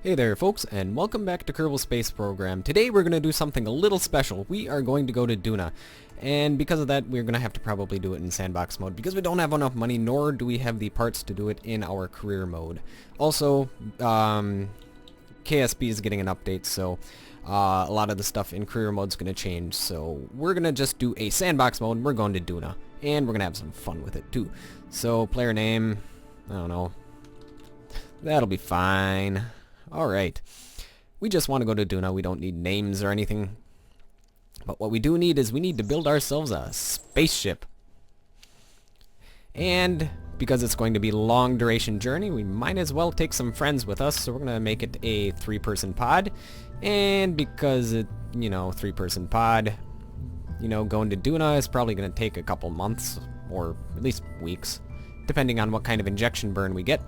Hey there folks, and welcome back to Kerbal Space Program. Today we're going to do something a little special. We are going to go to Duna, and because of that we're going to have to probably do it in sandbox mode because we don't have enough money, nor do we have the parts to do it in our career mode. Also, KSP is getting an update, so a lot of the stuff in career mode is going to change. So we're going to just do a sandbox mode. We're going to Duna, and we're going to have some fun with it too. So player name, I don't know. That'll be fine. Alright, we just want to go to Duna. We don't need names or anything. But what we do need is we need to build ourselves a spaceship. And because it's going to be a long duration journey, we might as well take some friends with us. So we're going to make it a 3-person pod. And because it, 3-person pod, going to Duna is probably going to take a couple months or at least weeks, depending on what kind of injection burn we get.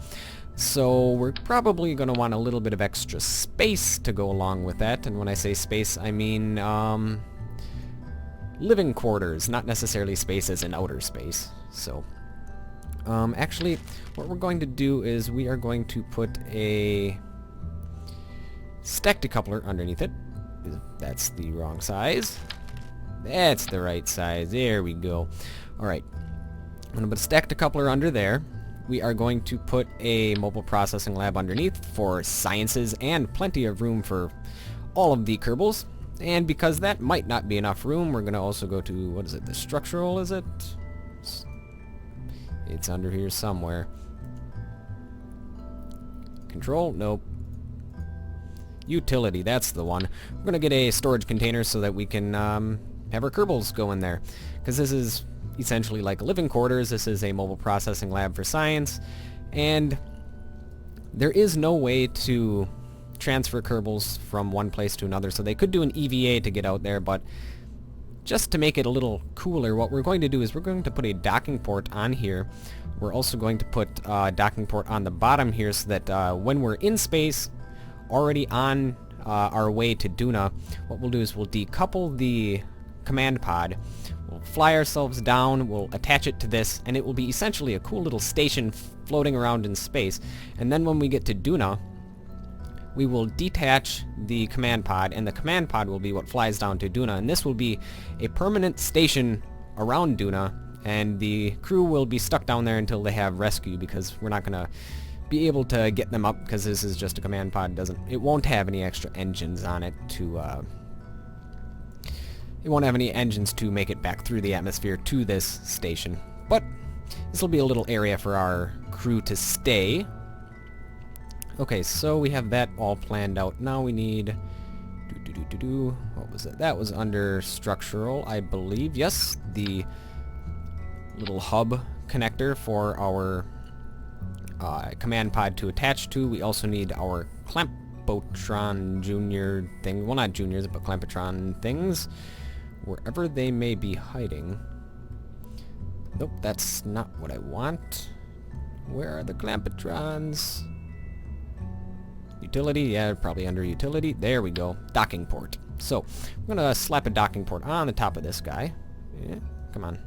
So we're probably going to want a little bit of extra space to go along with that. And when I say space, I mean living quarters, not necessarily space as in outer space. So actually, what we're going to do is we are going to put a stack decoupler underneath it. That's the wrong size. That's the right size. There we go. Alright. I'm going to put a stack decoupler under there. We are going to put a mobile processing lab underneath for sciences and plenty of room for all of the Kerbals. And because that might not be enough room, we're going to also go to, what is it, the structural, is it? It's under here somewhere. Control? Nope. Utility, that's the one. We're going to get a storage container so that we can have our Kerbals go in there. Because this is essentially like living quarters. This is a mobile processing lab for science, and there is no way to transfer Kerbals from one place to another, so they could do an EVA to get out there, but just to make it a little cooler, what we're going to do is we're going to put a docking port on here. We're also going to put a docking port on the bottom here so that when we're in space, already on our way to Duna, what we'll do is we'll decouple the command pod. We'll fly ourselves down, we'll attach it to this, and it will be essentially a cool little station floating around in space. And then when we get to Duna, we will detach the command pod, and the command pod will be what flies down to Duna. And this will be a permanent station around Duna, and the crew will be stuck down there until they have rescue, because we're not going to be able to get them up, because this is just a command pod. It won't have any extra engines on it to it won't have any engines to make it back through the atmosphere to this station. But this will be a little area for our crew to stay. Okay, so we have that all planned out. Now we need... What was it? That was under structural, I believe. Yes, the little hub connector for our command pod to attach to. We also need our Clampotron Junior thing. Well, not juniors, but Clampotron things. Wherever they may be hiding. Nope, that's not what I want. Where are the Clampotrons? Utility? Yeah, probably under utility. There we go. Docking port. So, I'm going to slap a docking port on the top of this guy. Yeah, come on.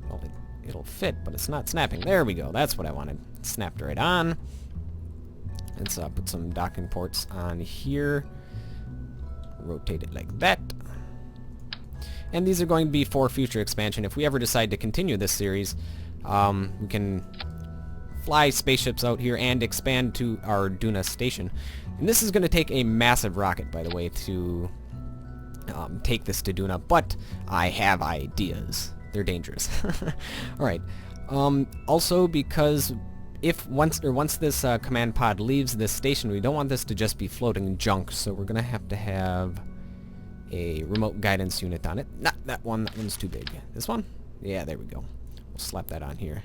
Well, it'll fit, but it's not snapping. There we go. That's what I wanted. It snapped right on. Let's put some docking ports on here. Rotate it like that. And these are going to be for future expansion. If we ever decide to continue this series, we can fly spaceships out here and expand to our Duna station. And this is going to take a massive rocket, by the way, to take this to Duna, but I have ideas. They're dangerous. Alright. Also, because once this command pod leaves this station, we don't want this to just be floating junk, so we're going to have a remote guidance unit on it. Not that one, that one's too big. This one? Yeah, there we go. We'll slap that on here.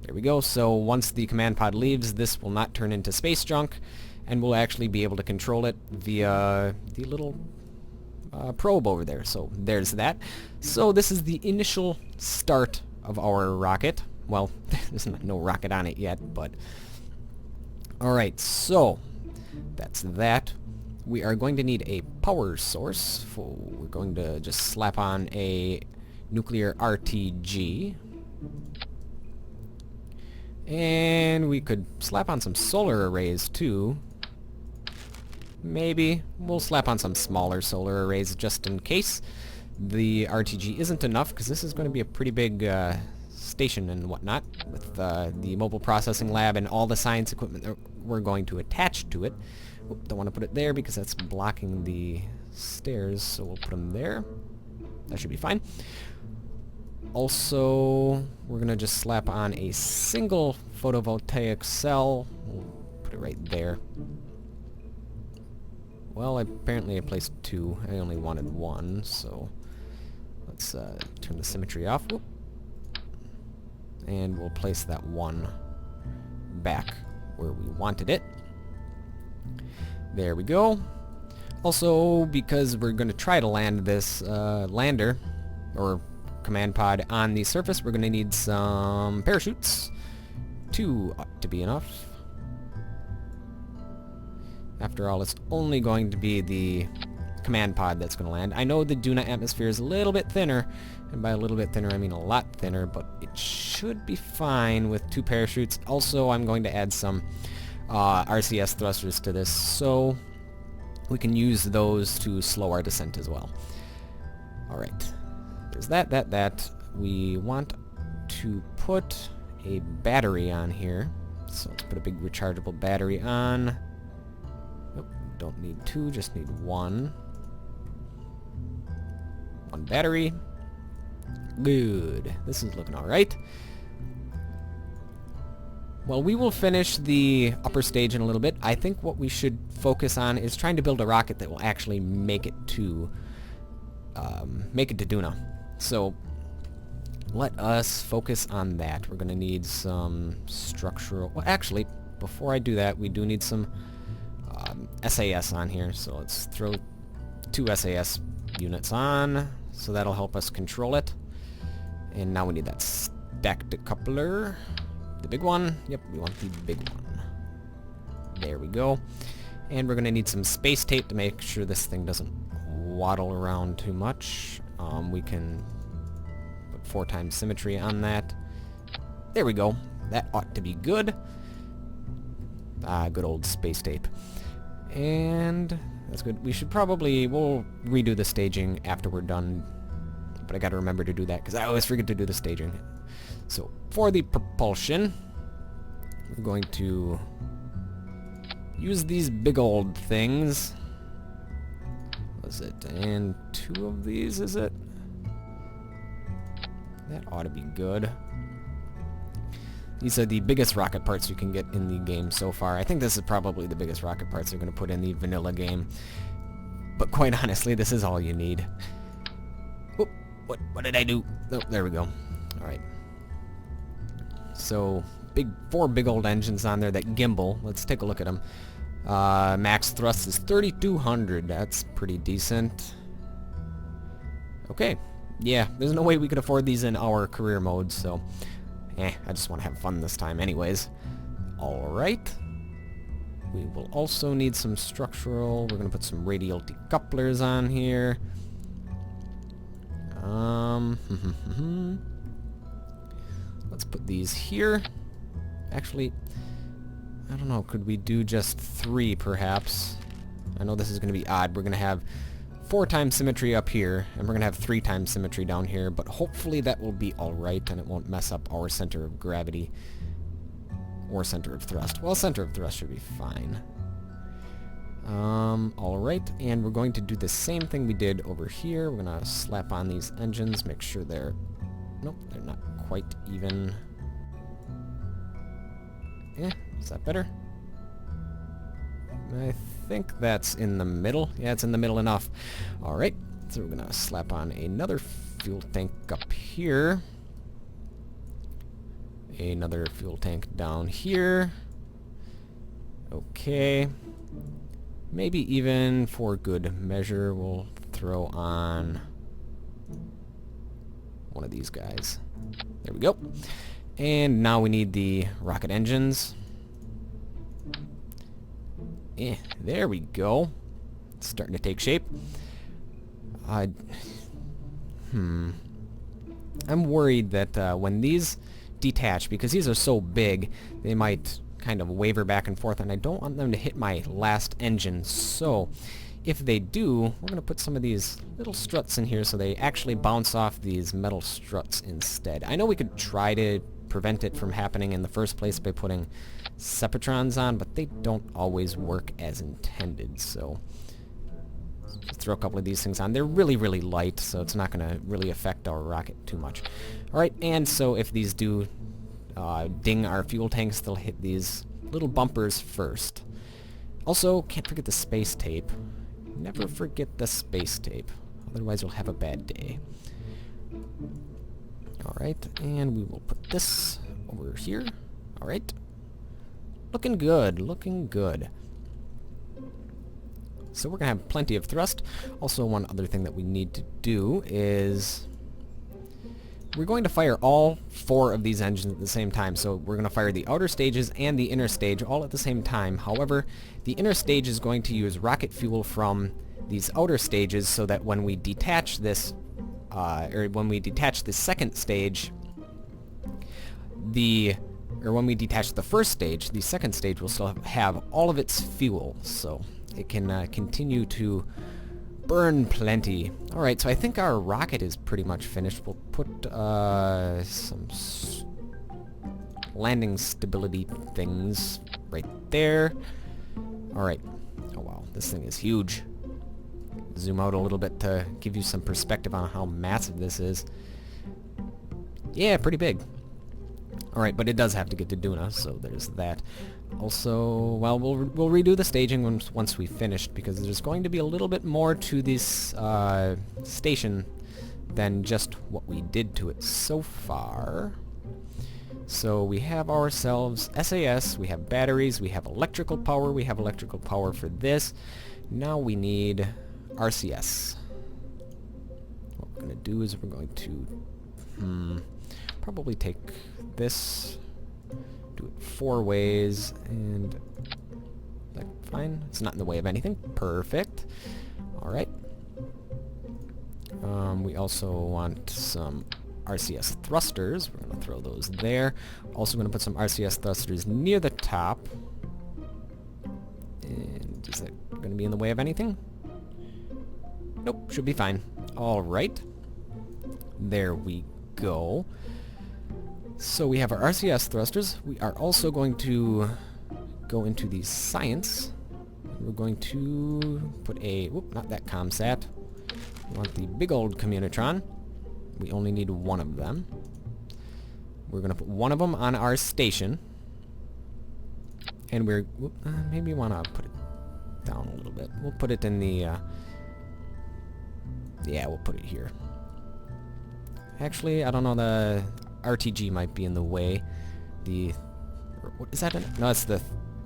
There we go. So once the command pod leaves, this will not turn into space junk, and we'll actually be able to control it via the little probe over there. So there's that. So this is the initial start of our rocket. Well, there's no rocket on it yet, but... Alright, so that's that. We are going to need a power source. We're going to just slap on a nuclear RTG. And we could slap on some solar arrays too. Maybe. We'll slap on some smaller solar arrays just in case the RTG isn't enough, because this is going to be a pretty big station and whatnot with the mobile processing lab and all the science equipment that we're going to attach to it. Oop, don't want to put it there because that's blocking the stairs, so we'll put them there. That should be fine. Also, we're going to just slap on a single photovoltaic cell. We'll put it right there. Well, apparently I placed 2. I only wanted 1, so let's turn the symmetry off. Whoop. And we'll place that 1 back where we wanted it. There we go. Also, because we're going to try to land this lander, or command pod, on the surface, we're going to need some parachutes. 2 ought to be enough. After all, it's only going to be the command pod that's going to land. I know the Duna atmosphere is a little bit thinner, and by a little bit thinner I mean a lot thinner, but it should be fine with 2 parachutes. Also, I'm going to add some RCS thrusters to this, so we can use those to slow our descent as well. Alright, there's that. We want to put a battery on here, so let's put a big rechargeable battery on. Nope, don't need 2, just need 1. 1 battery. Good. This is looking alright. Well, we will finish the upper stage in a little bit. I think what we should focus on is trying to build a rocket that will actually make it to Duna. So let us focus on that. We're going to need some structural... Well, actually, before I do that, we do need some SAS on here. So let's throw 2 SAS units on, so that'll help us control it. And now we need that stack decoupler. The big one? Yep, we want the big one. There we go. And we're going to need some space tape to make sure this thing doesn't waddle around too much. We can put 4 times symmetry on that. There we go. That ought to be good. Good old space tape. And that's good. We'll redo the staging after we're done. But I gotta remember to do that, because I always forget to do the staging. So, for the propulsion, we're going to use these big old things. What is it? And 2 of these, is it? That ought to be good. These are the biggest rocket parts you can get in the game so far. I think this is probably the biggest rocket parts they're going to put in the vanilla game. But quite honestly, this is all you need. Oop, what did I do? Oh, there we go. Alright. So, 4 big old engines on there that gimbal. Let's take a look at them. Max thrust is 3,200. That's pretty decent. Okay. Yeah, there's no way we could afford these in our career mode, so... I just want to have fun this time anyways. Alright. We will also need some structural... We're going to put some radial decouplers on here. Let's put these here. Actually, I don't know, could we do just 3 perhaps? I know this is going to be odd. We're going to have 4 times symmetry up here, and we're going to have 3 times symmetry down here, but hopefully that will be alright and it won't mess up our center of gravity or center of thrust. Well, center of thrust should be fine. Alright, and we're going to do the same thing we did over here. We're going to slap on these engines, make sure they're... Nope, they're not quite even. Is that better? I think that's in the middle. Yeah, it's in the middle enough. Alright, so we're going to slap on another fuel tank up here. Another fuel tank down here. Okay. Maybe even for good measure, we'll throw on one of these guys. There we go. And now we need the rocket engines. There we go. It's starting to take shape. I'm worried that when these detach, because these are so big, they might kind of waver back and forth, and I don't want them to hit my last engine. So if they do, we're going to put some of these little struts in here so they actually bounce off these metal struts instead. I know we could try to prevent it from happening in the first place by putting Separatrons on, but they don't always work as intended. So just throw a couple of these things on. They're really, really light, so it's not going to really affect our rocket too much. Alright, and so if these do ding our fuel tanks, they'll hit these little bumpers first. Also, can't forget the space tape. Never forget the space tape, otherwise you'll have a bad day. Alright, and we will put this over here. Alright. Looking good, looking good. So we're going to have plenty of thrust. Also, one other thing that we need to do is we're going to fire all 4 of these engines at the same time. So we're going to fire the outer stages and the inner stage all at the same time. However, the inner stage is going to use rocket fuel from these outer stages so that when we detach this, when we detach the second stage, when we detach the first stage, the second stage will still have all of its fuel. So it can continue to burn plenty. Alright, so I think our rocket is pretty much finished. We'll put some landing stability things right there. Alright. Oh wow, this thing is huge. Zoom out a little bit to give you some perspective on how massive this is. Yeah, pretty big. Alright, but it does have to get to Duna, so there's that. Also, well, we'll redo the staging once we've finished, because there's going to be a little bit more to this station than just what we did to it so far. So we have ourselves SAS, we have batteries, we have electrical power for this. Now we need RCS. What we're going to do is we're going to probably take this, do it 4 ways, and like, fine, it's not in the way of anything. Perfect. Alright. We also want some RCS thrusters. We're going to throw those there. Also going to put some RCS thrusters near the top. And is that going to be in the way of anything? Nope, should be fine. Alright. There we go. So we have our RCS thrusters. We are also going to go into the science. We're going to put a... whoop, not that ComSat. We want the big old Communitron. We only need 1 of them. We're going to put 1 of them on our station. And we're... whoop, maybe we want to put it down a little bit. We'll put it in the... yeah, we'll put it here. Actually, I don't know, the RTG might be in the way. The... what is that? No, it's the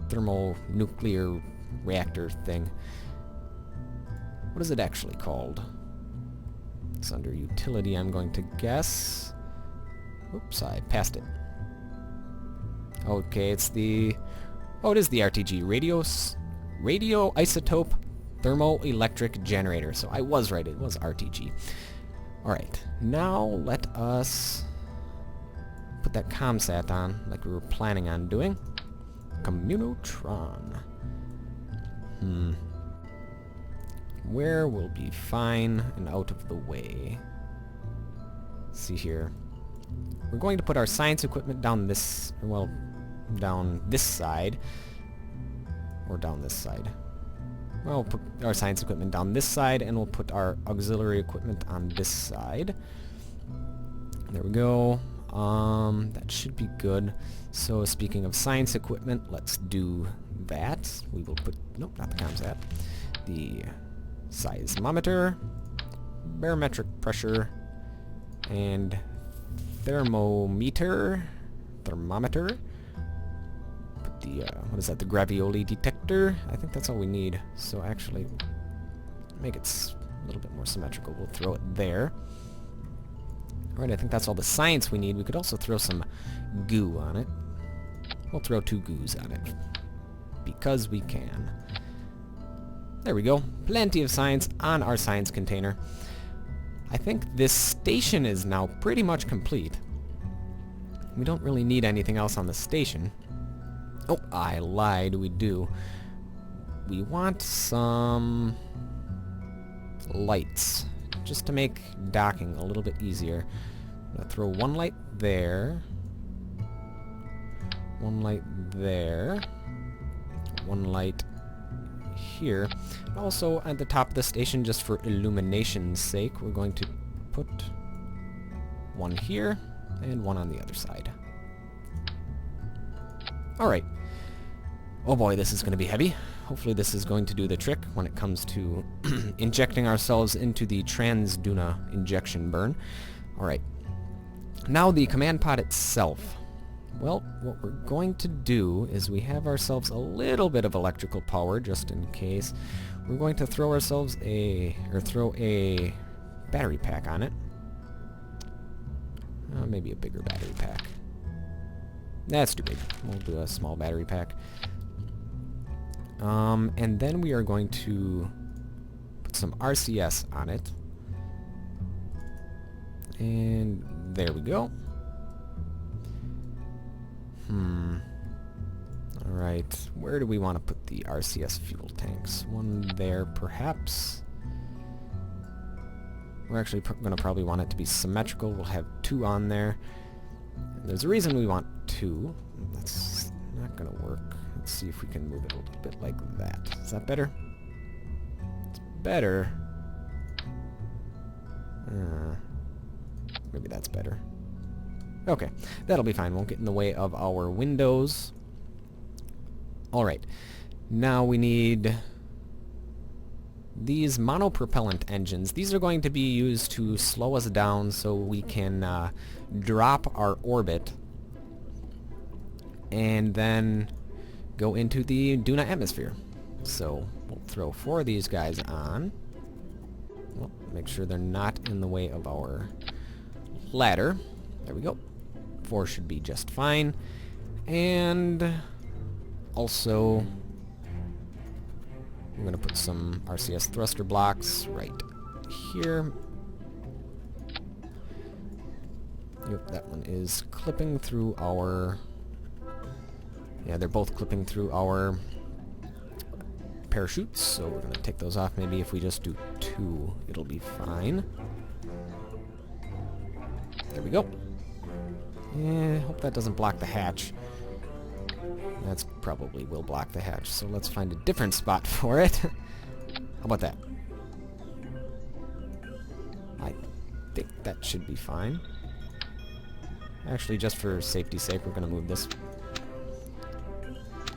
thermonuclear reactor thing. What is it actually called? It's under utility, I'm going to guess. Oops, I passed it. Okay, it's the... oh, it is the RTG. Radioisotope Thermoelectric Generator. So I was right, it was RTG. Alright, now let us put that ComSat on like we were planning on doing. Communotron. Where will be fine and out of the way? Let's see here. We're going to put our science equipment down this... well, down this side. Or down this side. Well, we'll put our science equipment down this side, and we'll put our auxiliary equipment on this side. There we go. That should be good. So speaking of science equipment, let's do that. We will put... nope, not the ComSat. The seismometer, barometric pressure, and thermometer. Put the, what is that, the gravioli detector? I think that's all we need. So actually, make it a little bit more symmetrical. We'll throw it there. Alright, I think that's all the science we need. We could also throw some goo on it. We'll throw 2 goos on it. Because we can. There we go. Plenty of science on our science container. I think this station is now pretty much complete. We don't really need anything else on the station. Oh, I lied, we do. We want some lights, just to make docking a little bit easier. I'm gonna throw one light there, one light there, one light here. Also, at the top of the station, just for illumination's sake, we're going to put one here and one on the other side. Alright. Oh boy, this is going to be heavy. Hopefully this is going to do the trick when it comes to injecting ourselves into the Duna injection burn. Alright. Now the command pod itself. Well, what we're going to do is we have ourselves a little bit of electrical power, just in case. We're going to throw ourselves throw a battery pack on it. Maybe a bigger battery pack. That's too big. We'll do a small battery pack. And then we are going to put some RCS on it. And there we go. Alright, where do we want to put the RCS fuel tanks? One there, perhaps. We're actually going to probably want it to be symmetrical. We'll have two on there. There's a reason we want two. That's not going to work. Let's see if we can move it a little bit like that. Is that better? It's better. Maybe that's better. Okay, that'll be fine. Won't get in the way of our windows. Alright, now we need these monopropellant engines. These are going to be used to slow us down so we can drop our orbit and then go into the Duna atmosphere. So we'll throw 4 of these guys on. Well, make sure they're not in the way of our ladder. There we go. 4 should be just fine. And also, I'm going to put some RCS thruster blocks right here. Yep, that one is clipping through our... Yeah, they're both clipping through our parachutes, so we're going to take those off. Maybe if we just do 2, it'll be fine. There we go. Yeah, hope that doesn't block the hatch. That's probably will block the hatch, so let's find a different spot for it. How about that? I think that should be fine. Actually, just for safety's sake, we're going to move this.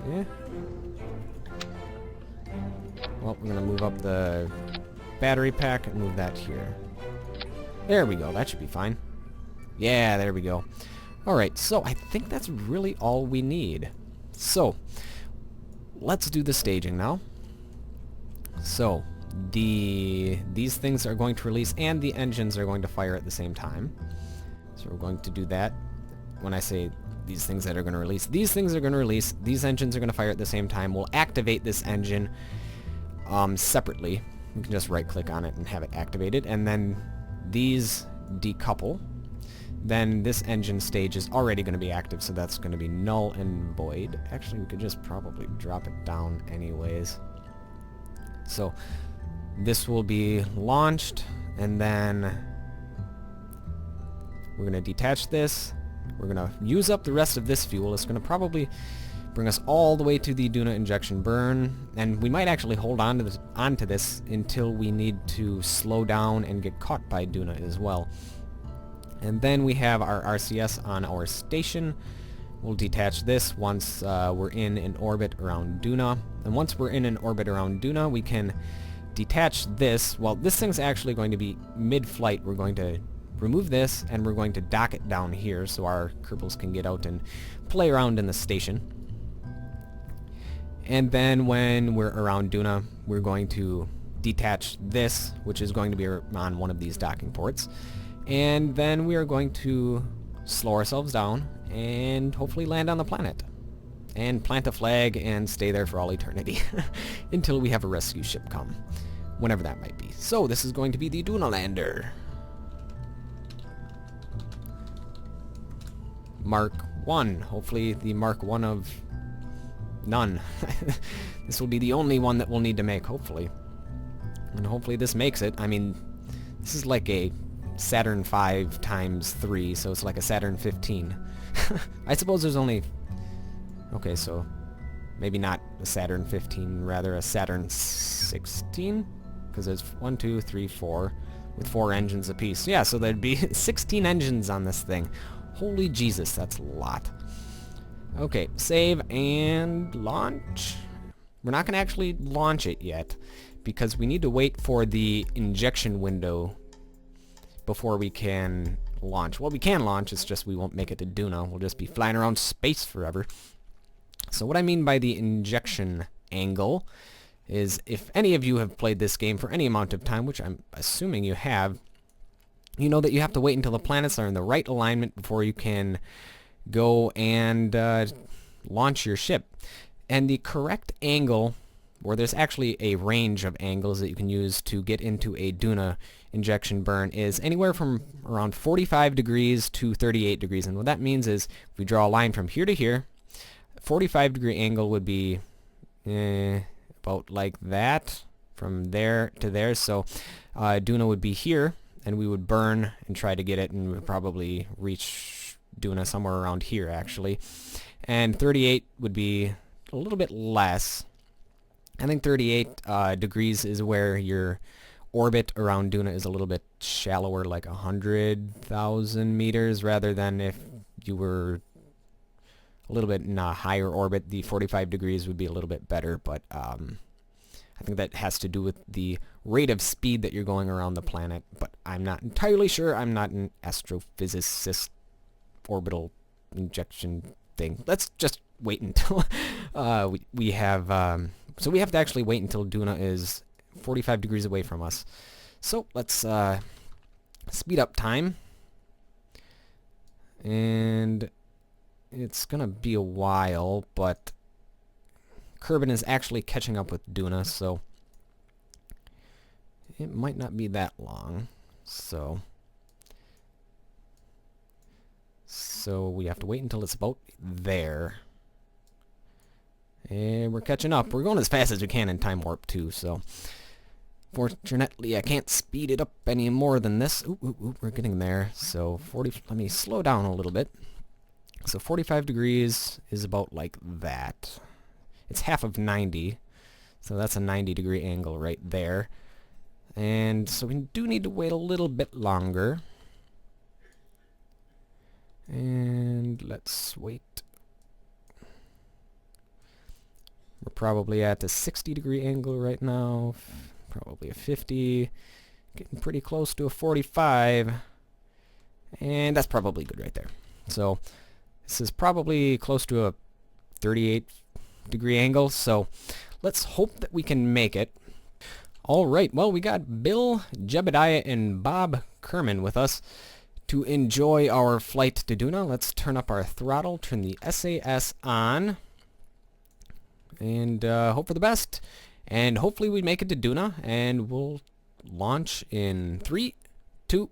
Yeah. Well, we're going to move up the battery pack and move that here. There we go, that should be fine. Yeah, there we go. Alright, so I think that's really all we need. So, let's do the staging now. So, these things are going to release and the engines are going to fire at the same time. So we're going to do that. When I say these things that are going to release, these things are going to release, these engines are going to fire at the same time. We'll activate this engine separately. You can just right click on it and have it activated, and then these decouple. Then this engine stage is already going to be active, so that's going to be null and void. Actually, we could just probably drop it down anyways. So this will be launched, and then we're going to detach this. We're going to use up the rest of this fuel. It's going to probably bring us all the way to the Duna injection burn, and we might actually hold on to this until we need to slow down and get caught by Duna as well. And then we have our RCS on our station. We'll detach this once we're in an orbit around Duna. And once we're in an orbit around Duna, we can detach this. Well, this thing's actually going to be mid-flight. We're going to remove this, and we're going to dock it down here so our Kerbals can get out and play around in the station. And then when we're around Duna, we're going to detach this, which is going to be on one of these docking ports. And then we are going to slow ourselves down and hopefully land on the planet. And plant a flag and stay there for all eternity. Until we have a rescue ship come. Whenever that might be. So this is going to be the Duna lander. Mark 1. Hopefully the Mark 1 of none. This will be the only one that we'll need to make, hopefully. And hopefully this makes it. I mean, this is like a Saturn 5 times 3, so it's like a Saturn 15. I suppose there's only... Okay, so maybe not a Saturn 15, rather a Saturn 16? Because there's 1, 2, 3, 4, with 4 engines apiece. Yeah, so there'd be 16 engines on this thing. Holy Jesus, that's a lot. Okay, save and launch. We're not going to actually launch it yet, because we need to wait for the injection window before we can launch. Well, we can launch, it's just we won't make it to Duna. We'll just be flying around space forever. So what I mean by the injection angle is, if any of you have played this game for any amount of time, which I'm assuming you have, you know that you have to wait until the planets are in the right alignment before you can go and launch your ship. And the correct angle, or there's actually a range of angles that you can use to get into a Duna injection burn, is anywhere from around 45 degrees to 38 degrees. And what that means is, if we draw a line from here to here, 45 degree angle would be about like that, from there to there. So Duna would be here, and we would burn and try to get it, and we would probably reach Duna somewhere around here, actually. And 38 would be a little bit less. I think 38 degrees is where your orbit around Duna is a little bit shallower, like 100,000 meters, rather than if you were a little bit in a higher orbit. The 45 degrees would be a little bit better, but I think that has to do with the rate of speed that you're going around the planet, but I'm not entirely sure. I'm not an astrophysicist. Orbital injection thing. Let's just wait until we have... so we have to actually wait until Duna is 45 degrees away from us. So let's speed up time. And it's going to be a while, but Kerbal is actually catching up with Duna, so it might not be that long. So we have to wait until it's about there. And we're catching up. We're going as fast as we can in Time Warp 2, so fortunately I can't speed it up any more than this. Ooh, we're getting there. So let me slow down a little bit. So 45 degrees is about like that. It's half of 90, so that's a 90 degree angle right there. And so we do need to wait a little bit longer. And let's wait. We're probably at a 60 degree angle right now. Probably a 50. Getting pretty close to a 45. And that's probably good right there. So this is probably close to a 38 degree angle. So let's hope that we can make it. Alright, well, we got Bill, Jebediah, and Bob Kerman with us to enjoy our flight to Duna. Let's turn up our throttle, turn the SAS on, and hope for the best. And hopefully we make it to Duna, and we'll launch in 3, 2...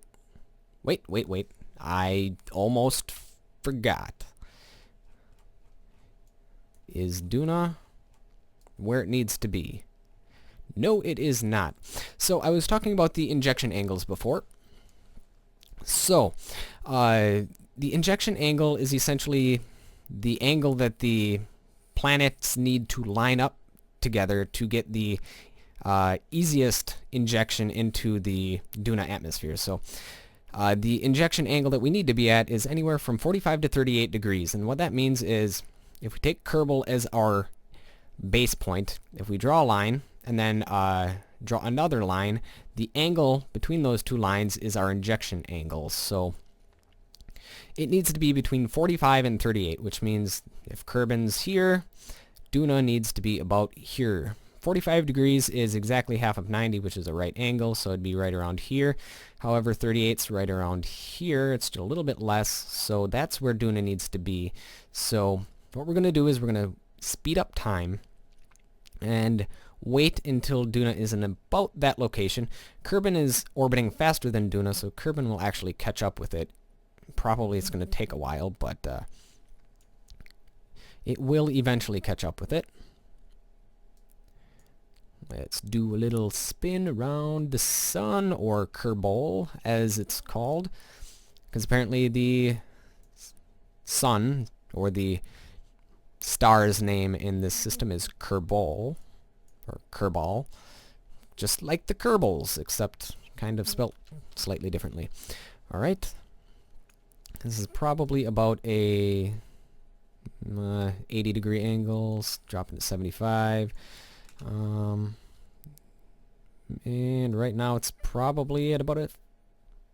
Wait. I almost forgot. Is Duna where it needs to be? No, it is not. So I was talking about the injection angles before. So, the injection angle is essentially the angle that the planets need to line up together to get the easiest injection into the Duna atmosphere. So, the injection angle that we need to be at is anywhere from 45 to 38 degrees. And what that means is, if we take Kerbal as our base point, if we draw a line and then draw another line, the angle between those two lines is our injection angle. So it needs to be between 45 and 38, which means if Kerban's here, Duna needs to be about here. 45 degrees is exactly half of 90, which is a right angle, so it'd be right around here. However, 38's right around here. It's just a little bit less, so that's where Duna needs to be. So what we're going to do is we're going to speed up time and wait until Duna is in about that location. Kerbal is orbiting faster than Duna, so Kerbal will actually catch up with it Probably it's going to take a while, but it will eventually catch up with it. Let's do a little spin around the sun, or Kerbal, as it's called. Because apparently the sun, or the star's name in this system, is Kerbal, or Kerbal. Just like the Kerbals, except kind of spelt slightly differently. Alright. This is probably about a 80-degree angle, dropping to 75. And right now it's probably at about a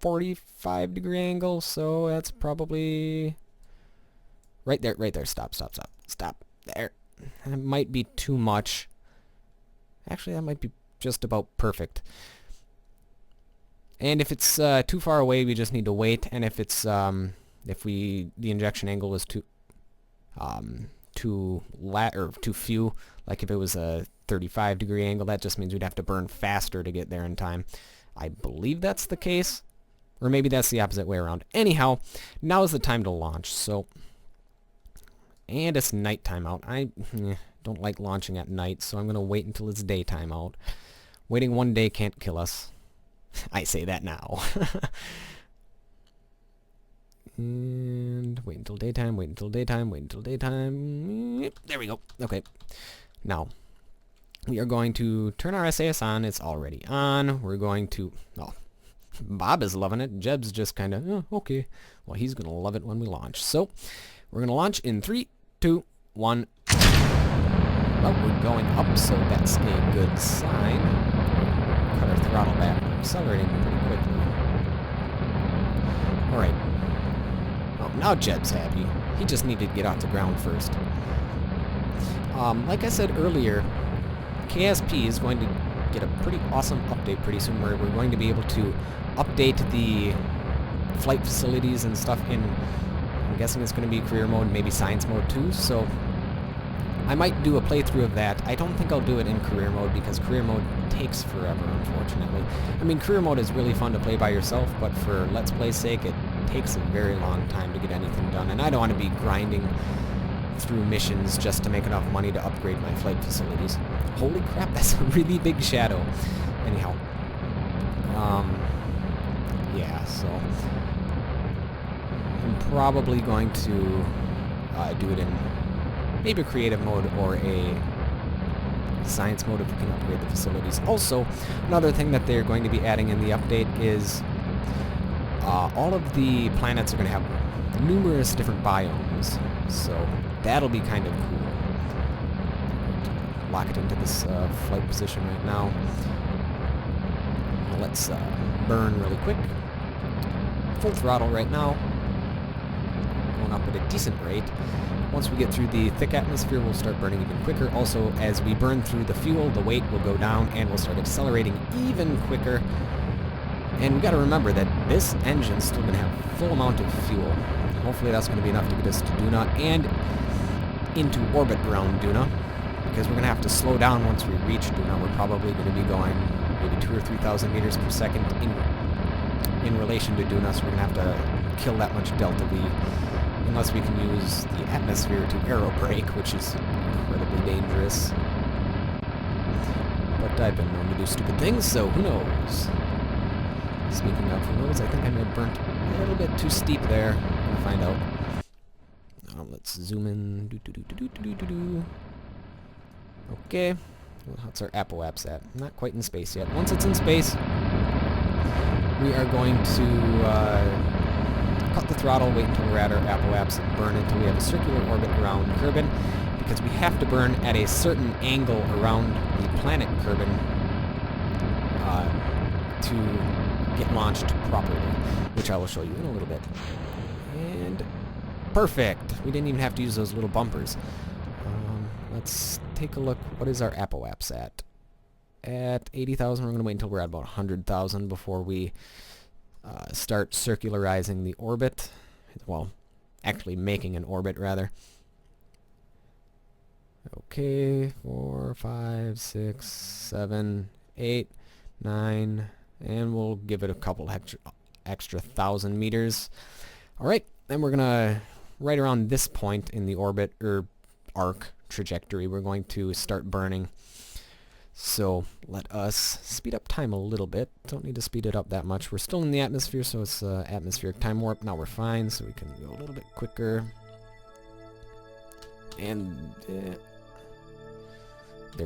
45-degree angle, so that's probably right there. Stop. There. It might be too much. Actually, that might be just about perfect. And if it's too far away, we just need to wait. And if it's the injection angle was too few, like if it was a 35-degree angle, that just means we'd have to burn faster to get there in time. I believe that's the case, or maybe that's the opposite way around. Anyhow, now is the time to launch. So, and it's nighttime out. I don't like launching at night, so I'm gonna wait until it's daytime out. Waiting one day can't kill us. I say that now. And wait until daytime. There we go. Okay. Now, we are going to turn our SAS on. It's already on. We're going to... Oh, Bob is loving it. Jeb's just kind of, oh, okay. Well, he's going to love it when we launch. So, we're going to launch in 3, 2, 1. Well, we're going up, so that's a good sign. Cut our throttle back. We're accelerating pretty quickly. Alright. Oh, now Jeb's happy. He just needed to get off the ground first. Like I said earlier, KSP is going to get a pretty awesome update pretty soon where we're going to be able to update the flight facilities and stuff in, I'm guessing it's going to be career mode, maybe science mode too, so I might do a playthrough of that. I don't think I'll do it in career mode because career mode takes forever, unfortunately. I mean, career mode is really fun to play by yourself, but for Let's Play's sake, it takes a very long time to get anything done, and I don't want to be grinding through missions just to make enough money to upgrade my flight facilities. Holy crap, that's a really big shadow. Anyhow. Yeah, so I'm probably going to do it in maybe a creative mode or a science mode if we can upgrade the facilities. Also, another thing that they're going to be adding in the update is all of the planets are going to have numerous different biomes, so that'll be kind of cool. Lock it into this flight position right now. Let's burn really quick. Full throttle right now. Going up at a decent rate. Once we get through the thick atmosphere, we'll start burning even quicker. Also, as we burn through the fuel, the weight will go down and we'll start accelerating even quicker. And we got to remember that this engine's still going to have full amount of fuel. Hopefully that's going to be enough to get us to Duna and into orbit around Duna, because we're going to have to slow down once we reach Duna. We're probably going to be going maybe 2,000 or 3,000 meters per second in relation to Duna, so we're going to have to kill that much delta V, unless we can use the atmosphere to aerobrake, which is incredibly dangerous. But I've been known to do stupid things, so who knows? Speaking of who knows, I think I may have burnt a little bit too steep there. We'll find out. Let's zoom in. Okay. Well, how's our apoaps at? Not quite in space yet. Once it's in space, we are going to cut the throttle, wait until we're at our apoaps, and burn until we have a circular orbit around Kerbin, because we have to burn at a certain angle around the planet Kerbin to get launched properly, which I will show you in a little bit. And perfect! We didn't even have to use those little bumpers. Let's take a look. What is our apoaps at? At 80,000, we're going to wait until we're at about 100,000 before we start circularizing the orbit. Well, actually making an orbit, rather. Okay, 4, 5, 6, 7, 8, 9, and we'll give it a couple extra 1,000 meters. Alright, then we're gonna, right around this point in the orbit, or arc trajectory, we're going to start burning. So let us speed up time a little bit. Don't need to speed it up that much. We're still in the atmosphere, so it's atmospheric time warp. Now we're fine, so we can go a little bit quicker. And there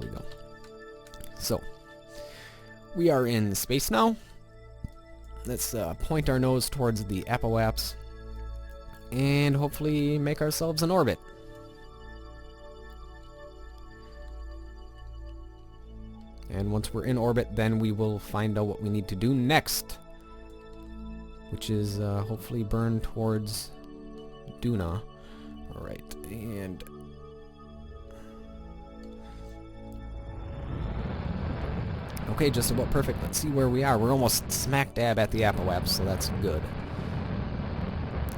we go. So we are in space now. Let's point our nose towards the apoaps and hopefully make ourselves an orbit. And once we're in orbit, then we will find out what we need to do next, which is hopefully burn towards Duna. Alright, and okay, just about perfect. Let's see where we are. We're almost smack dab at the apoaps, so that's good.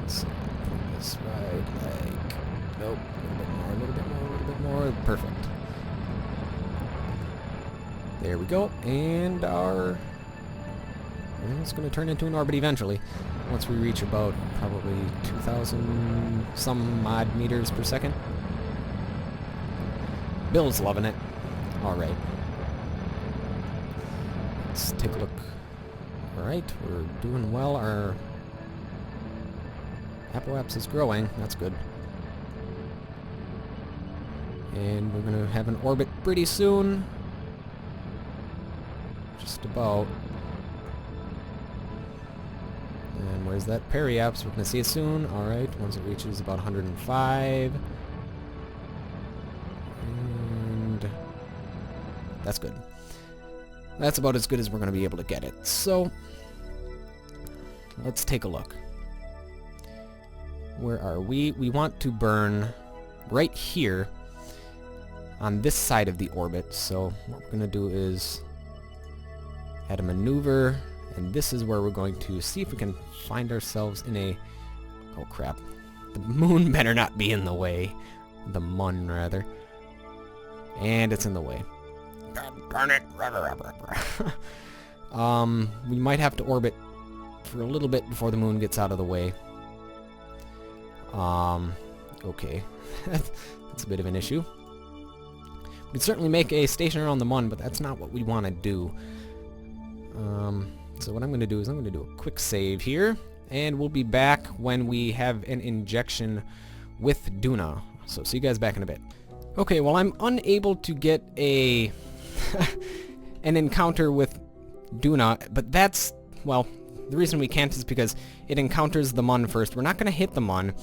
So, put this right, like, nope, a little bit more, a little bit more, a little bit more, perfect. There we go, and our... it's going to turn into an orbit eventually, once we reach about probably 2,000 some odd meters per second. Bill's loving it. Alright. Let's take a look. Alright, we're doing well. Our apoaps is growing. That's good. And we're going to have an orbit pretty soon. Just about. And where's that periaps? We're going to see it soon. Alright, once it reaches about 105. And that's good. That's about as good as we're going to be able to get it. So, let's take a look. Where are we? We want to burn right here on this side of the orbit. So, what we're going to do is add a maneuver, and this is where we're going to see if we can find ourselves in a... oh crap. The moon better not be in the way. The mun, rather. And it's in the way. Darn it. We might have to orbit for a little bit before the moon gets out of the way. Okay. That's a bit of an issue. We'd certainly make a station around the mun, but that's not what we want to do. So what I'm going to do is I'm going to do a quick save here, and we'll be back when we have an injection with Duna. So see you guys back in a bit. Okay, well I'm unable to get a an encounter with Duna, but that's, well, the reason we can't is because it encounters the mun first. We're not going to hit the mun,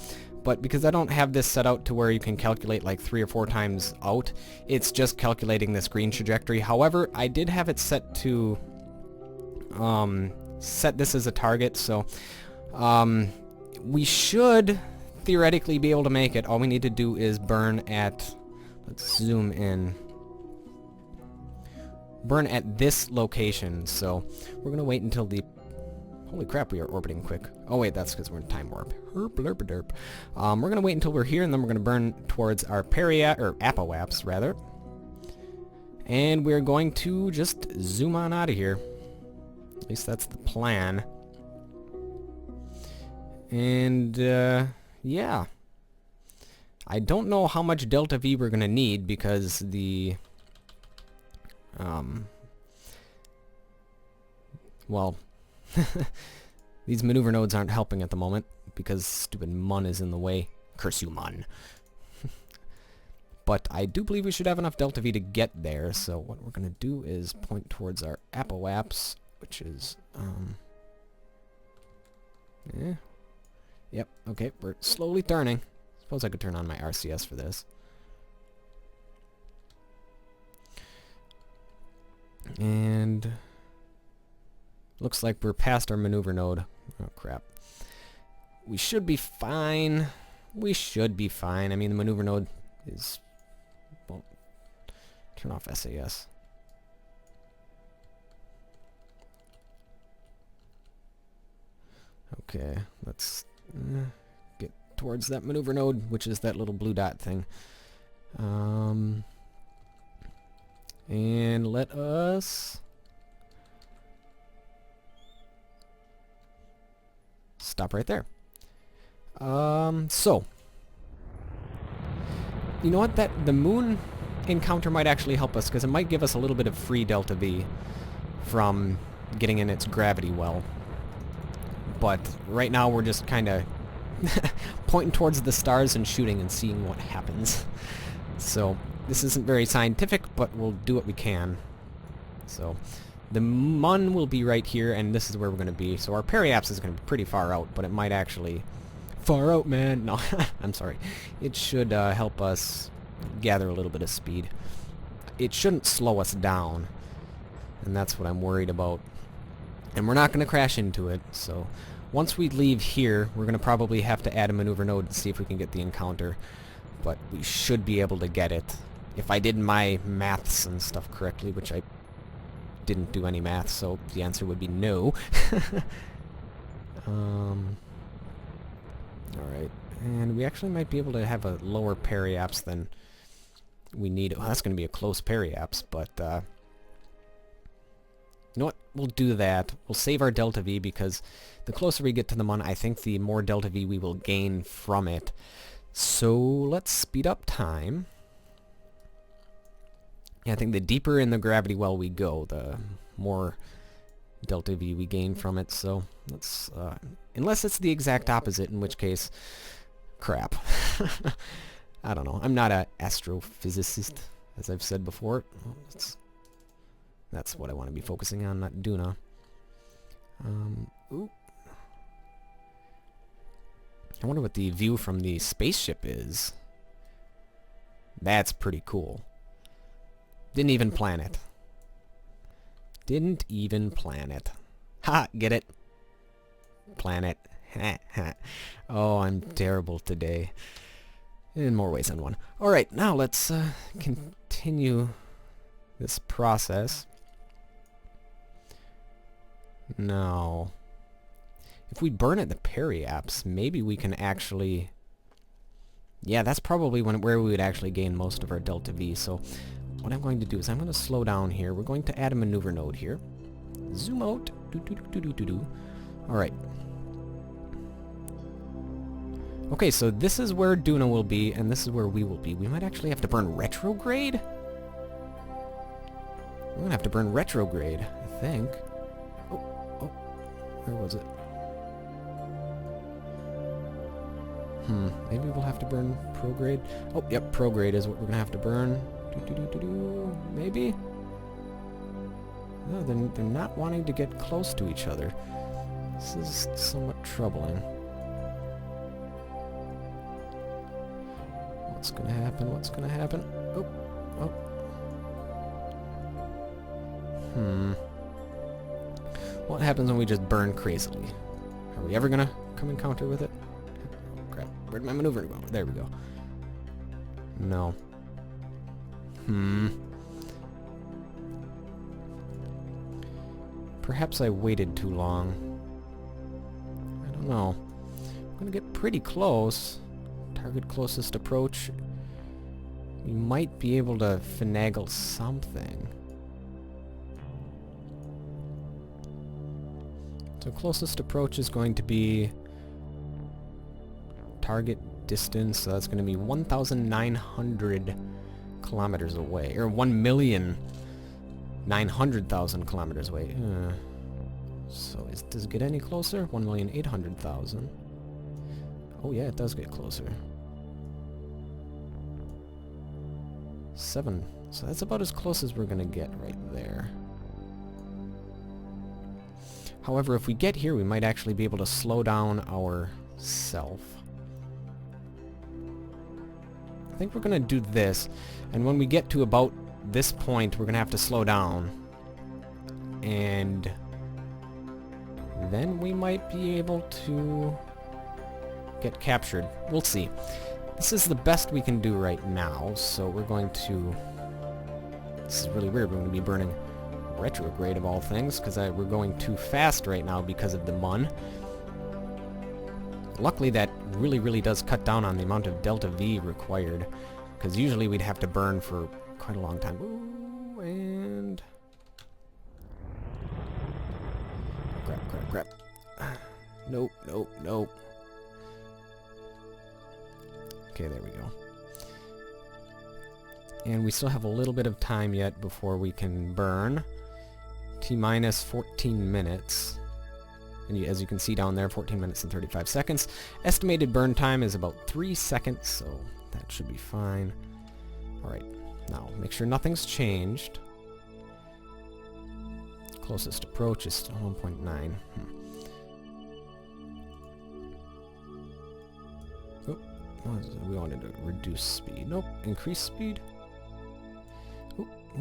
but because I don't have this set out to where you can calculate like 3 or 4 times out, it's just calculating this green trajectory. However, I did have it set to set this as a target, so we should theoretically be able to make it. All we need to do is burn at, let's zoom in, burn at this location. So we're gonna wait until the, holy crap, we are orbiting quick. Oh wait, that's because we're in time warp. Herp, lerp, derp. We're gonna wait until we're here, and then we're gonna burn towards our apoaps rather, and we're going to just zoom on out of here. At least that's the plan. And, yeah. I don't know how much delta V we're gonna need because the... well... these maneuver nodes aren't helping at the moment because stupid mun is in the way. Curse you, mun. But I do believe we should have enough delta V to get there, so what we're gonna do is point towards our apoaps, which is, yeah. Yep, okay, we're slowly turning. Suppose I could turn on my RCS for this. And looks like we're past our maneuver node. Oh, crap. We should be fine. We should be fine. I mean, the maneuver node is... well, turn off SAS. Okay, let's get towards that maneuver node, which is that little blue dot thing. And let us stop right there. So you know what? The moon encounter might actually help us, because it might give us a little bit of free delta V from getting in its gravity well. But right now we're just kind of pointing towards the stars and shooting and seeing what happens. So this isn't very scientific, but we'll do what we can. So the mun will be right here, and this is where we're going to be. So our periapse is going to be pretty far out, but it might actually... Far out, man! No, I'm sorry. It should help us gather a little bit of speed. It shouldn't slow us down, and that's what I'm worried about. And we're not going to crash into it, so once we leave here, we're going to probably have to add a maneuver node to see if we can get the encounter. But we should be able to get it. If I did my maths and stuff correctly, which I didn't do any maths, so the answer would be no. Alright, and we actually might be able to have a lower periapse than we need. Well, that's going to be a close periapse, but you know what? We'll do that. We'll save our delta V, because the closer we get to the mun, I think the more delta V we will gain from it. So let's speed up time. Yeah, I think the deeper in the gravity well we go, the more delta V we gain from it. So let's, unless it's the exact opposite, in which case, crap. I don't know. I'm not an astrophysicist, as I've said before. That's what I want to be focusing on, not Duna. Ooh. I wonder what the view from the spaceship is. That's pretty cool. Didn't even plan it. Didn't even plan it. Ha! Get it? Planet. Oh, I'm terrible today. In more ways than one. Alright, now let's continue this process. Now, if we burn at the periapse, maybe we can actually... Yeah, that's probably where we would actually gain most of our delta V. So what I'm going to do is I'm going to slow down here. We're going to add a maneuver node here. Zoom out. Alright. Okay, so this is where Duna will be, and this is where we will be. We might actually have to burn retrograde? We're going to have to burn retrograde, I think. Oh, where was it? Maybe we'll have to burn prograde. Oh, yep, prograde is what we're going to have to burn. Maybe? No, they're not wanting to get close to each other. This is somewhat troubling. What's gonna happen? What's gonna happen? Oh. What happens when we just burn crazily? Are we ever gonna come in counter with it? Oh, crap. Where'd my maneuver go? There we go. No. Perhaps I waited too long. I don't know. I'm gonna get pretty close. Target closest approach. We might be able to finagle something. So closest approach is going to be target distance, so that's going to be 1,900 kilometers away, or 1,900,000 kilometers away. So does it get any closer? 1,800,000. Oh yeah, it does get closer. 7. So that's about as close as we're going to get right there. However, if we get here, we might actually be able to slow down our self. I think we're going to do this, and when we get to about this point, we're going to have to slow down. And then we might be able to get captured. We'll see. This is the best we can do right now, so we're going to... This is really weird. We're going to be burning retrograde of all things, because we're going too fast right now because of the mun. Luckily, that really does cut down on the amount of delta V required, because usually we'd have to burn for quite a long time. Ooh, and... Crap. Nope. Okay, there we go. And we still have a little bit of time yet before we can burn. T-minus 14 minutes. And as you can see down there, 14 minutes and 35 seconds. Estimated burn time is about 3 seconds, so that should be fine. Alright, now make sure nothing's changed. Closest approach is still 1.9. Oh, we wanted to reduce speed. Nope, increase speed.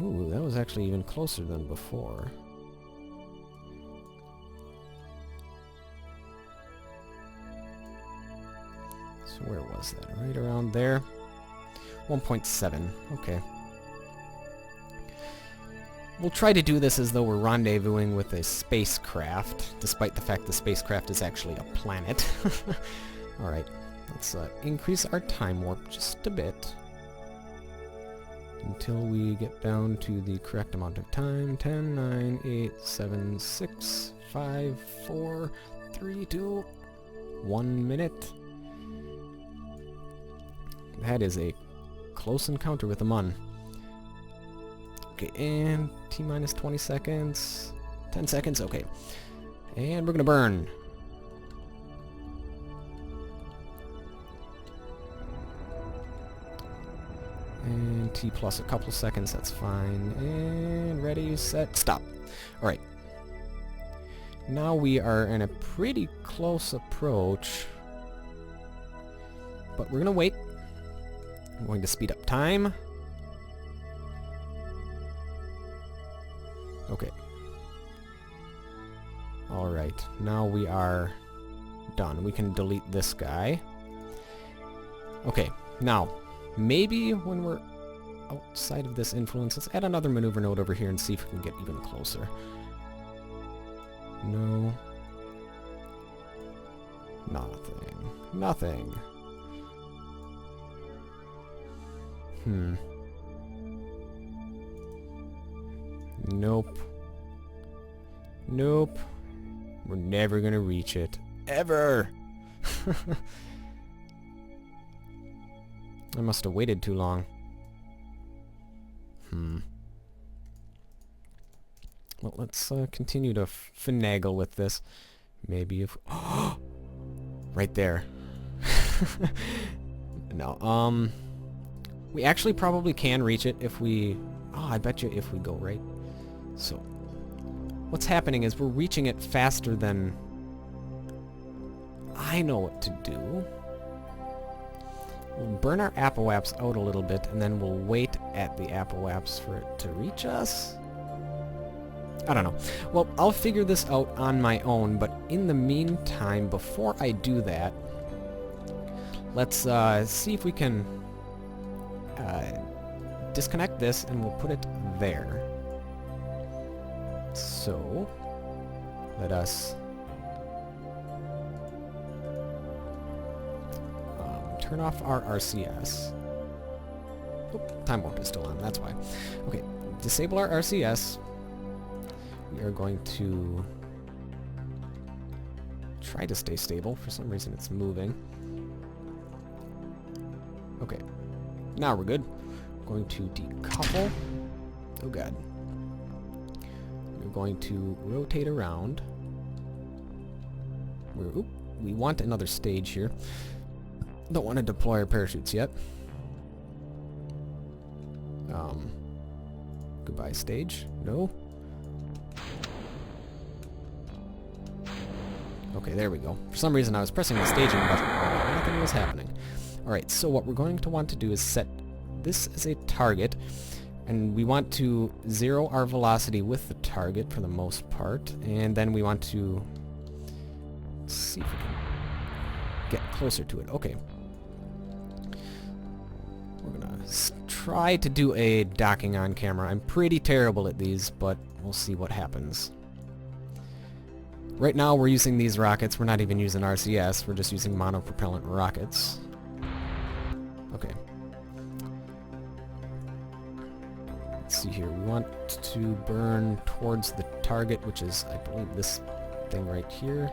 Ooh, that was actually even closer than before. So where was that? Right around there? 1.7. Okay. We'll try to do this as though we're rendezvousing with a spacecraft, despite the fact the spacecraft is actually a planet. Alright, let's increase our time warp just a bit. Until we get down to the correct amount of time. 10, 9, 8, 7, 6, 5, 4, 3, 2, 1 minute. That is a close encounter with a mun. Okay, and T-minus 20 seconds. 10 seconds, okay. And we're gonna burn. And T plus a couple seconds, that's fine. And ready, set, stop. Alright. Now we are in a pretty close approach. But we're gonna wait. I'm going to speed up time. Okay. Alright, now we are done. We can delete this guy. Okay, now, maybe when we're outside of this influence, let's add another maneuver node over here and see if we can get even closer. No. Nothing. Nothing. Nope. Nope. We're never gonna reach it. Ever! I must have waited too long. Well, let's continue to finagle with this. Maybe if... right there. No, we actually probably can reach it if we... Oh, I bet you if we go right. So, what's happening is we're reaching it faster than... I know what to do. We'll burn our apoaps out a little bit, and then we'll wait at the apoaps for it to reach us. I don't know. Well, I'll figure this out on my own, but in the meantime, before I do that, let's see if we can disconnect this, and we'll put it there. So, let us turn off our RCS. Oh, time warp is still on, that's why. Okay, disable our RCS. We are going to try to stay stable. For some reason it's moving. Okay, now we're good. We're going to decouple. Oh god. We're going to rotate around. We want another stage here. Don't want to deploy our parachutes yet. Goodbye stage. No. Okay, there we go. For some reason I was pressing the staging button, but nothing was happening. Alright, so what we're going to want to do is set this as a target, and we want to zero our velocity with the target for the most part, and then we want to see if we can get closer to it. Okay. We're gonna try to do a docking on camera. I'm pretty terrible at these, but we'll see what happens. Right now we're using these rockets. We're not even using RCS. We're just using monopropellant rockets. Okay. Let's see here. We want to burn towards the target, which is, I believe, this thing right here.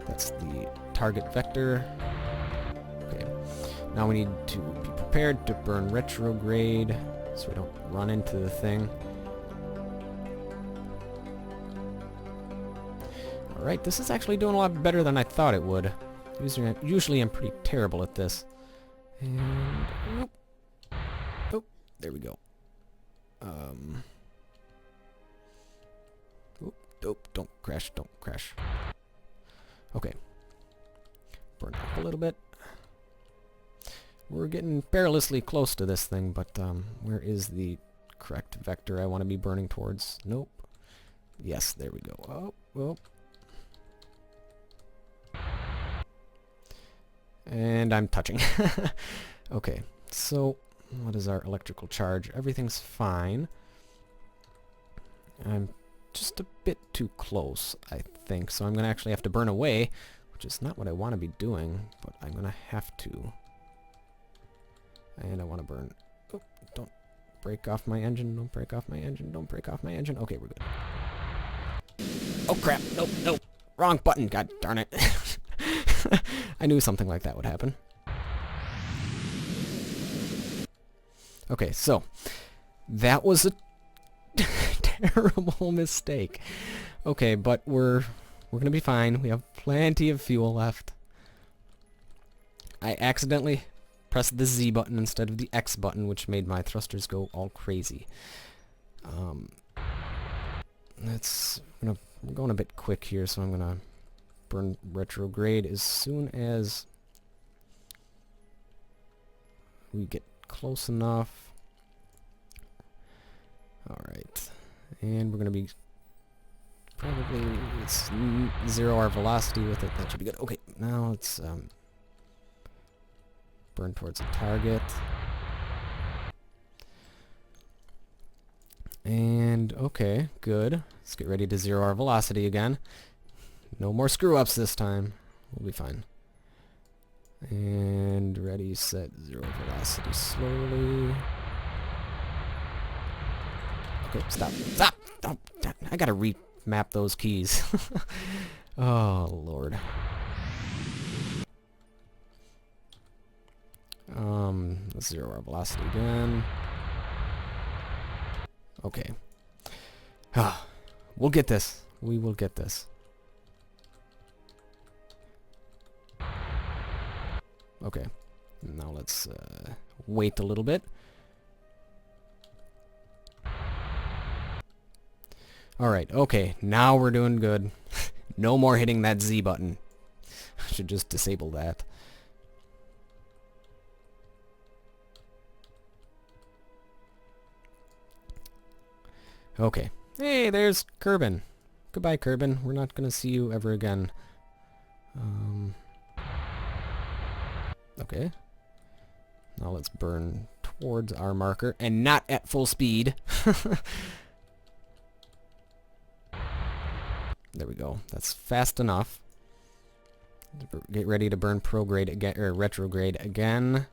That's the target vector. Okay. Now we need to be prepared to burn retrograde so we don't run into the thing. Alright, this is actually doing a lot better than I thought it would. Usually I'm pretty terrible at this. And... Oop. Oh, there we go. Oop, don't crash, don't crash. Okay. Burn up a little bit. We're getting perilously close to this thing, but where is the correct vector I want to be burning towards? Nope. Yes, there we go. Oh, well. And I'm touching. Okay, so what is our electrical charge? Everything's fine. I'm just a bit too close, I think, so I'm going to actually have to burn away, which is not what I want to be doing, but I'm going to have to. And I want to burn... Oh, don't break off my engine, don't break off my engine, don't break off my engine. Okay, we're good. Oh crap, nope, nope, wrong button, god darn it. I knew something like that would happen. Okay, so that was a terrible mistake. Okay, but we're gonna be fine. We have plenty of fuel left. I accidentally pressed the Z button instead of the X button, which made my thrusters go all crazy. We're going a bit quick here, so I'm gonna burn retrograde as soon as we get close enough. Alright. And we're going to be probably zero our velocity with it. That should be good. Okay, now let's burn towards a target. And, okay, good. Let's get ready to zero our velocity again. No more screw-ups this time. We'll be fine. And ready, set, zero velocity slowly. Okay, stop. Stop! Oh, I gotta remap those keys. Oh, Lord. Let's zero our velocity again. Okay. We'll get this. We will get this. Okay. Now let's wait a little bit. Alright, okay. Now we're doing good. No more hitting that Z button. I should just disable that. Okay. Hey, there's Kerbal. Goodbye, Kerbal. We're not gonna see you ever again. Okay. Now let's burn towards our marker, and not at full speed. There we go. That's fast enough. Get ready to burn prograde again, or retrograde again.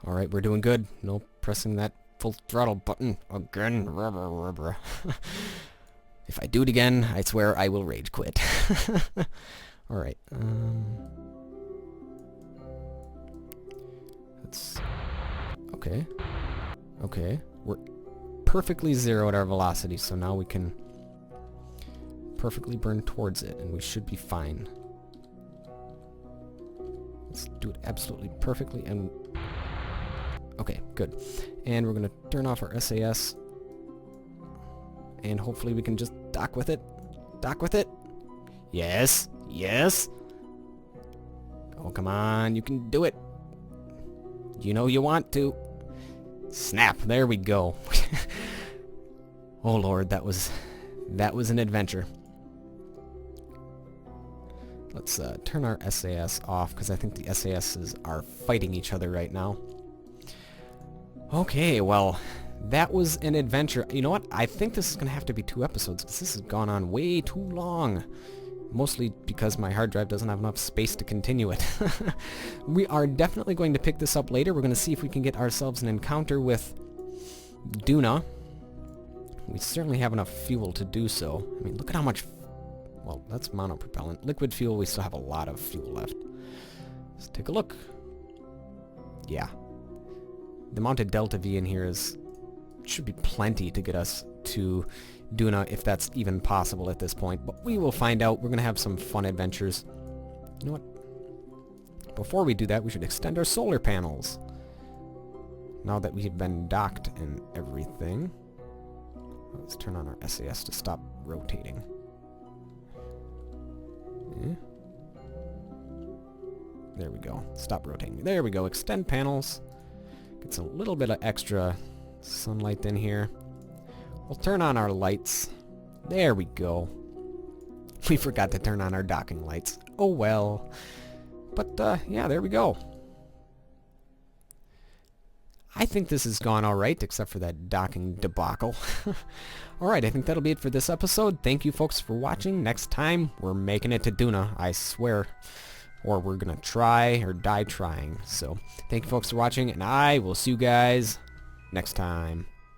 Alright, we're doing good. No pressing that full throttle button again. If I do it again, I swear I will rage quit. Alright. Let's... Okay. Okay. We're perfectly zero at our velocity, so now we can perfectly burn towards it, and we should be fine. Let's do it absolutely perfectly, and... Okay, good. And we're going to turn off our SAS. And hopefully we can just dock with it. Dock with it. Yes. Yes. Oh, come on. You can do it. You know you want to. Snap. There we go. Oh, Lord. That was an adventure. Let's turn our SAS off, because I think the SASs are fighting each other right now. Okay, well, that was an adventure. You know what? I think this is going to have to be 2 episodes, because this has gone on way too long. Mostly because my hard drive doesn't have enough space to continue it. We are definitely going to pick this up later. We're going to see if we can get ourselves an encounter with Duna. We certainly have enough fuel to do so. I mean, look at how much Well, that's monopropellant. Liquid fuel, we still have a lot of fuel left. Let's take a look. Yeah. The amount of delta V in here should be plenty to get us to Duna, if that's even possible at this point. But we will find out. We're going to have some fun adventures. You know what? Before we do that, we should extend our solar panels. Now that we've been docked and everything. Let's turn on our SAS to stop rotating. There we go. Stop rotating. There we go. Extend panels. Gets a little bit of extra sunlight in here. We'll turn on our lights. There we go. We forgot to turn on our docking lights. Oh well. But, yeah, there we go. I think this has gone alright, except for that docking debacle. Alright, I think that'll be it for this episode. Thank you folks for watching. Next time, we're making it to Duna, I swear. Or we're gonna try or die trying. So, thank you folks for watching, and I will see you guys next time.